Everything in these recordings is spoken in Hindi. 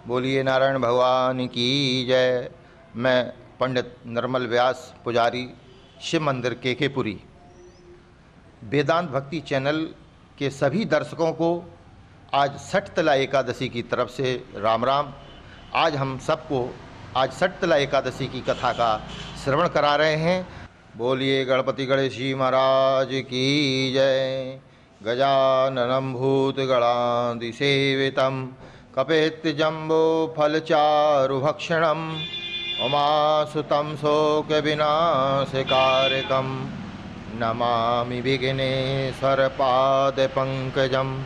बोलिए नारायण भगवान की जय। मैं पंडित निर्मल व्यास, पुजारी, शिव मंदिर केकेपुरी। वेदांत भक्ति चैनल के सभी दर्शकों को आज सठतला एकादशी की तरफ से राम राम। आज हम सबको आज सठतला एकादशी की कथा का श्रवण करा रहे हैं। बोलिए गणपति गणेश जी महाराज की जय। गजाननं भूतगणाधिसेवितं कपेत्जम्बो फलचारुभक्षणम् उमासुतं शोकविनाशकारकं नमामि विघ्नेश्वरपादपङ्कजं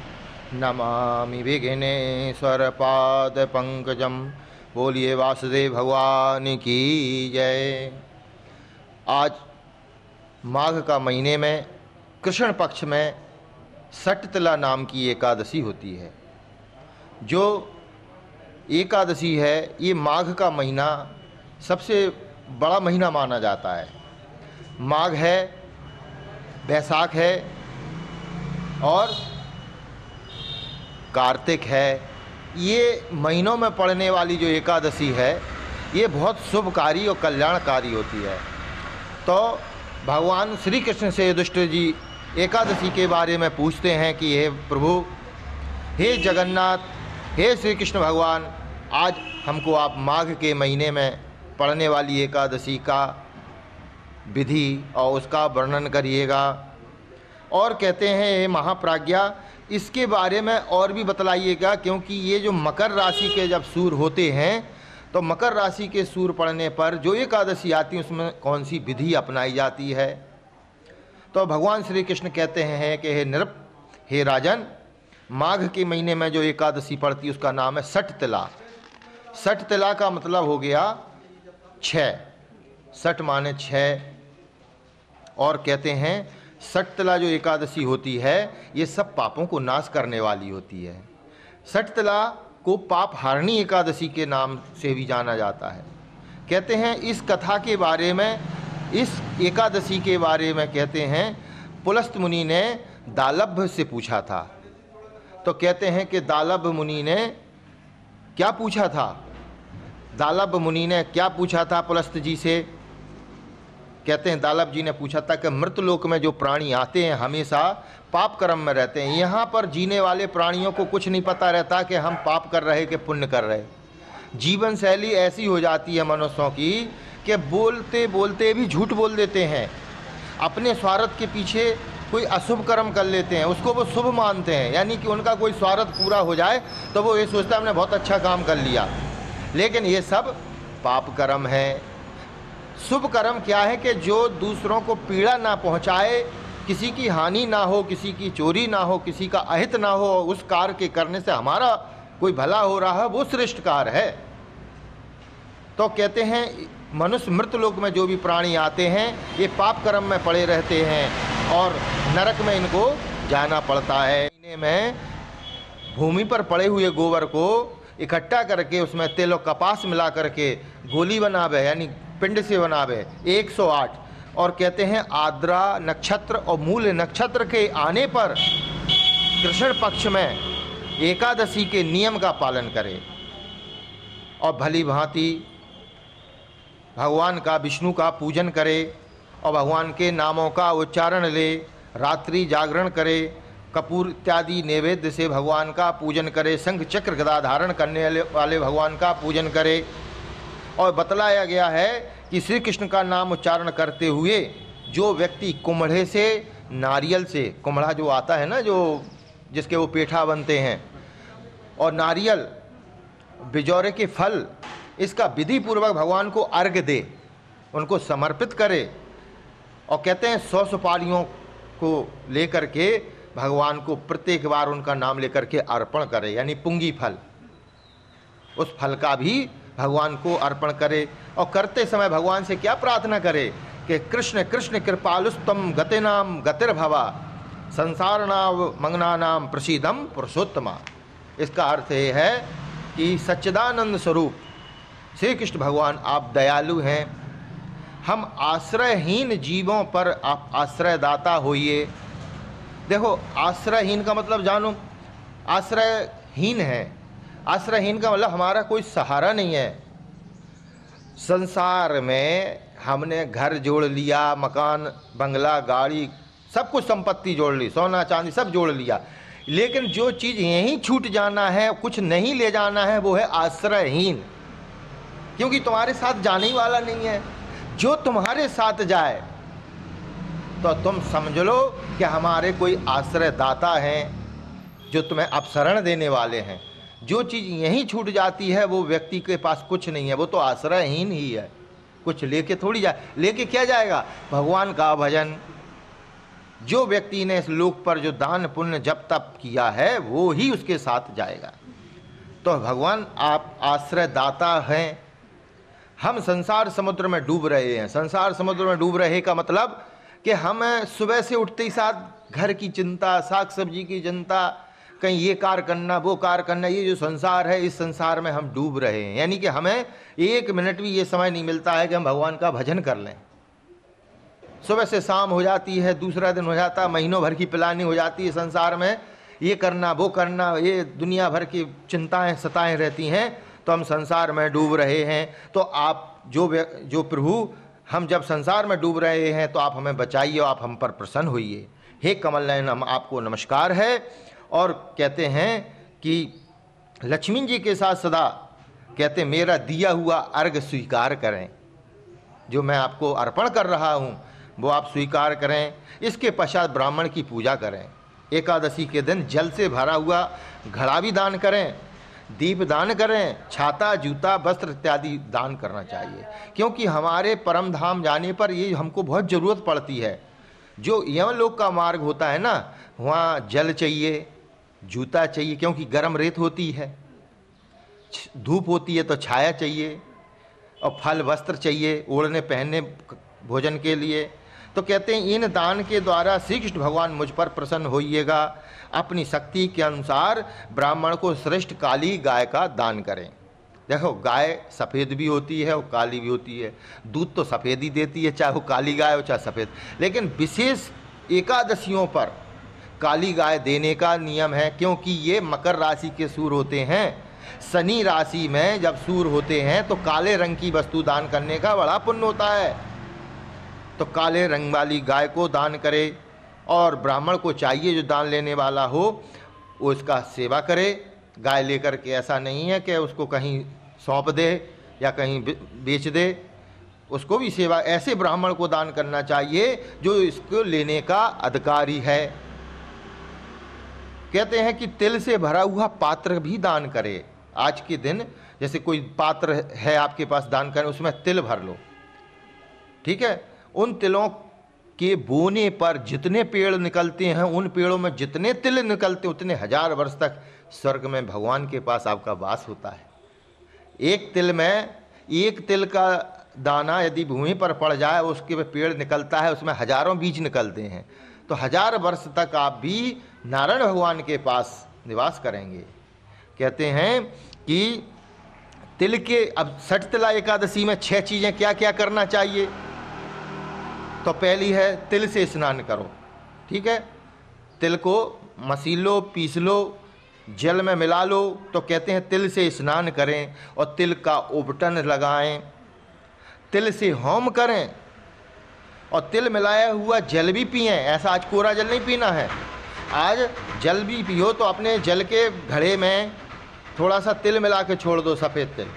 नमामि विघ्नेश्वरपादपङ्कजं। बोलिए वासुदेव भगवान की जय। आज माघ का महीने में कृष्ण पक्ष में सठतला नाम की एकादशी होती है। जो एकादशी है ये माघ का महीना सबसे बड़ा महीना माना जाता है। माघ है, बैसाख है और कार्तिक है। ये महीनों में पड़ने वाली जो एकादशी है ये बहुत शुभकारी और कल्याणकारी होती है। तो भगवान श्री कृष्ण से युधिष्ठिर जी एकादशी के बारे में पूछते हैं कि हे प्रभु, हे जगन्नाथ, हे श्री कृष्ण भगवान, आज हमको आप माघ के महीने में पड़ने वाली एकादशी का विधि और उसका वर्णन करिएगा। और कहते हैं हे महाप्राज्ञा, इसके बारे में और भी बतलाइएगा, क्योंकि ये जो मकर राशि के जब सूर होते हैं तो मकर राशि के सूर पड़ने पर जो एकादशी आती है उसमें कौन सी विधि अपनाई जाती है। तो भगवान श्री कृष्ण कहते हैं कि हे नृप, हे राजन, माघ के महीने में जो एकादशी पड़ती है उसका नाम है सठतला। सठतला का मतलब हो गया 6। सठ माने 6। और कहते हैं सठतला जो एकादशी होती है ये सब पापों को नाश करने वाली होती है। सठतला को पाप हारणी एकादशी के नाम से भी जाना जाता है। कहते हैं इस कथा के बारे में, इस एकादशी के बारे में कहते हैं पुलस्त मुनि ने दालभ से पूछा था। तो कहते हैं कि दालभ मुनि ने क्या पूछा था? दालभ मुनि ने क्या पूछा था पुलस्त जी से? कहते हैं दालभ जी ने पूछा था कि मृतलोक में जो प्राणी आते हैं हमेशा पाप कर्म में रहते हैं। यहाँ पर जीने वाले प्राणियों को कुछ नहीं पता रहता कि हम पाप कर रहे कि पुण्य कर रहे। जीवन शैली ऐसी हो जाती है मनुष्यों की कि बोलते बोलते भी झूठ बोल देते हैं। अपने स्वार्थ के पीछे कोई अशुभ कर्म कर लेते हैं, उसको वो शुभ मानते हैं, यानी कि उनका कोई स्वार्थ पूरा हो जाए तो वो ये सोचता है हमने बहुत अच्छा काम कर लिया। लेकिन ये सब पाप कर्म है। शुभ कर्म क्या है कि जो दूसरों को पीड़ा ना पहुंचाए, किसी की हानि ना हो, किसी की चोरी ना हो, किसी का अहित ना हो, उस कार्य के करने से हमारा कोई भला हो रहा है, वो श्रेष्ठ कार्य है। तो कहते हैं मनुष्य मृतलोक में जो भी प्राणी आते हैं ये पाप कर्म में पड़े रहते हैं और नरक में इनको जाना पड़ता है। महीने में भूमि पर पड़े हुए गोबर को इकट्ठा करके उसमें तेल और कपास मिला करके गोली बनावे, यानी पिंड से बनावे 108। और कहते हैं आद्रा नक्षत्र और मूल नक्षत्र के आने पर कृष्ण पक्ष में एकादशी के नियम का पालन करे और भली भांति भगवान का, विष्णु का पूजन करे और भगवान के नामों का उच्चारण ले, रात्रि जागरण करे, कपूर इत्यादि नैवेद्य से भगवान का पूजन करे, शंख चक्र गदा धारण करने वाले भगवान का पूजन करे। और बतलाया गया है कि श्री कृष्ण का नाम उच्चारण करते हुए जो व्यक्ति कुम्हड़े से, नारियल से, कुम्हड़ा जो आता है ना, जो जिसके वो पेठा बनते हैं, और नारियल, बिजौरे के फल, इसका विधि पूर्वक भगवान को अर्घ्य दे, उनको समर्पित करे। और कहते हैं 100 सुपारियों को लेकर के भगवान को प्रत्येक बार उनका नाम लेकर के अर्पण करे, यानी पुंगी फल, उस फल का भी भगवान को अर्पण करे। और करते समय भगवान से क्या प्रार्थना करे कि कृष्ण कृष्ण कृपालुस्तम गतिनाम गतिर्भवा संसारनाव मंगनानाम प्रसीदम पुरुषोत्तमा। इसका अर्थ ये है कि सच्चिदानंद स्वरूप श्री कृष्ण भगवान आप दयालु हैं, हम आश्रयहीन जीवों पर आप आश्रयदाता होइए। देखो आश्रयहीन का मतलब जानो, आश्रयहीन है, आश्रयहीन का मतलब हमारा कोई सहारा नहीं है। संसार में हमने घर जोड़ लिया, मकान, बंगला, गाड़ी, सब कुछ संपत्ति जोड़ ली, सोना चांदी सब जोड़ लिया, लेकिन जो चीज़ यहीं छूट जाना है, कुछ नहीं ले जाना है, वो है आश्रयहीन। क्योंकि तुम्हारे साथ जाने ही वाला नहीं है। जो तुम्हारे साथ जाए तो तुम समझ लो कि हमारे कोई आश्रयदाता हैं जो तुम्हें अपशरण देने वाले हैं। जो चीज़ यहीं छूट जाती है वो व्यक्ति के पास कुछ नहीं है, वो तो आश्रयहीन ही है। कुछ लेके थोड़ी जाए, लेके क्या जाएगा? भगवान का भजन। जो व्यक्ति ने इस लोक पर जो दान पुण्य जप तप किया है वो ही उसके साथ जाएगा। तो भगवान आप आश्रयदाता हैं। हम संसार समुद्र में डूब रहे हैं। संसार समुद्र में डूब रहे का मतलब कि हम सुबह से उठते ही साथ घर की चिंता, साग सब्जी की चिंता, कहीं ये कार्य करना, वो कार्य करना, ये जो संसार है, इस संसार में हम डूब रहे हैं। यानी कि हमें एक मिनट भी ये समय नहीं मिलता है कि हम भगवान का भजन कर लें। सुबह से शाम हो जाती है, दूसरा दिन हो जाता है, महीनों भर की प्लानिंग हो जाती है संसार में, ये करना वो करना, ये दुनिया भर की चिंताएं सताएं रहती हैं, तो हम संसार में डूब रहे हैं। तो आप जो प्रभु, हम जब संसार में डूब रहे हैं तो आप हमें बचाइए, आप हम पर प्रसन्न होइए। हे कमल नयन, हम आपको नमस्कार है। और कहते हैं कि लक्ष्मी जी के साथ सदा कहते मेरा दिया हुआ अर्घ स्वीकार करें। जो मैं आपको अर्पण कर रहा हूँ वो आप स्वीकार करें। इसके पश्चात ब्राह्मण की पूजा करें। एकादशी के दिन जल से भरा हुआ घड़ा भी दान करें, दीप दान करें, छाता, जूता, वस्त्र इत्यादि दान करना चाहिए। क्योंकि हमारे परम धाम जाने पर ये हमको बहुत ज़रूरत पड़ती है। जो यमलोक का मार्ग होता है ना, वहाँ जल चाहिए, जूता चाहिए क्योंकि गर्म रेत होती है, धूप होती है तो छाया चाहिए, और फल वस्त्र चाहिए ओढ़ने पहनने भोजन के लिए। तो कहते हैं इन दान के द्वारा श्री कृष्ण भगवान मुझ पर प्रसन्न होइएगा। अपनी शक्ति के अनुसार ब्राह्मण को श्रेष्ठ काली गाय का दान करें। देखो, गाय सफ़ेद भी होती है और काली भी होती है। दूध तो सफ़ेद ही देती है, चाहे वो काली गाय हो चाहे सफ़ेद। लेकिन विशेष एकादशियों पर काली गाय देने का नियम है, क्योंकि ये मकर राशि के सूर होते हैं। शनि राशि में जब सूर होते हैं तो काले रंग की वस्तु दान करने का बड़ा पुण्य होता है। तो काले रंग वाली गाय को दान करे, और ब्राह्मण को चाहिए जो दान लेने वाला हो वो इसका सेवा करे। गाय लेकर के ऐसा नहीं है कि उसको कहीं सौंप दे या कहीं बेच दे, उसको भी सेवा। ऐसे ब्राह्मण को दान करना चाहिए जो इसको लेने का अधिकारी है। कहते हैं कि तिल से भरा हुआ पात्र भी दान करे। आज के दिन जैसे कोई पात्र है आपके पास दान करें, उसमें तिल भर लो, ठीक है। उन तिलों के बोने पर जितने पेड़ निकलते हैं, उन पेड़ों में जितने तिल निकलते उतने 1000 वर्ष तक स्वर्ग में भगवान के पास आपका वास होता है। एक तिल का दाना यदि भूमि पर पड़ जाए, उसके पेड़ निकलता है, उसमें हजारों बीज निकलते हैं। तो 1000 वर्ष तक आप भी नारायण भगवान के पास निवास करेंगे। कहते हैं कि तिल के, अब छठ तिला एकादशी में 6 चीज़ें क्या क्या करना चाहिए। तो पहली है तिल से स्नान करो, ठीक है। तिल को मसील लो, पीस लो, जल में मिला लो। तो कहते हैं तिल से स्नान करें और तिल का उबटन लगाएं, तिल से होम करें और तिल मिलाया हुआ जल भी पिएं। ऐसा आज कोरा जल नहीं पीना है, आज जल भी पियो। तो अपने जल के घड़े में थोड़ा सा तिल मिला के छोड़ दो, सफ़ेद तिल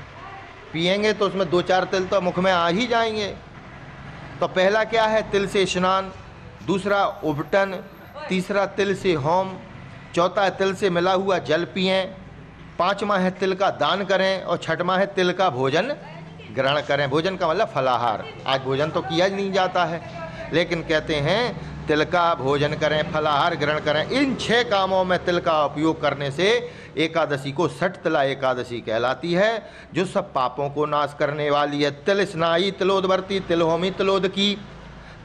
पिएंगे तो उसमें 2-4 तिल तो मुख में आ ही जाएंगे। तो पहला क्या है? तिल से स्नान, दूसरा उबटन, तीसरा तिल से होम, चौथा है तिल से मिला हुआ जल पिएं, 5वां है तिल का दान करें और 6वां है तिल का भोजन ग्रहण करें। भोजन का मतलब फलाहार। आज भोजन तो किया नहीं जाता है, लेकिन कहते हैं तिल का भोजन करें, फलाहार ग्रहण करें। इन 6 कामों में तिल का उपयोग करने से एकादशी को छठ तिला एकादशी कहलाती है, जो सब पापों को नाश करने वाली है। तिल स्नाई तिलोदवर्ती, तिल होमी तिलोदकी,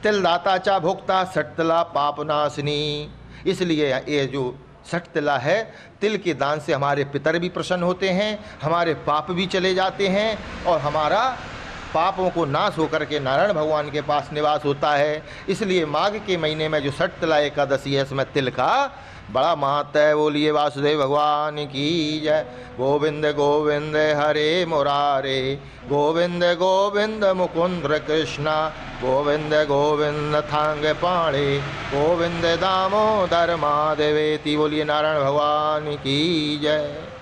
तिल दाता चा भोक्ता, छठ तिला पाप नाशनी। इसलिए ये जो छठ तिला है, तिल के दान से हमारे पितर भी प्रसन्न होते हैं, हमारे पाप भी चले जाते हैं और हमारा पापों को नाश होकर के नारायण भगवान के पास निवास होता है। इसलिए माघ के महीने में जो छठ तिला एकादशी है, इसमें तिल का बड़ा महत्व है। बोलिए वासुदेव भगवान की जय। गोविंद गोविंद हरे मुरारे, गोविंद गोविंद मुकुंद कृष्णा, गोविंद गोविंद थांग पाणे, गोविंद दामोदर माधवेति। बोलिए नारायण भगवान की जय।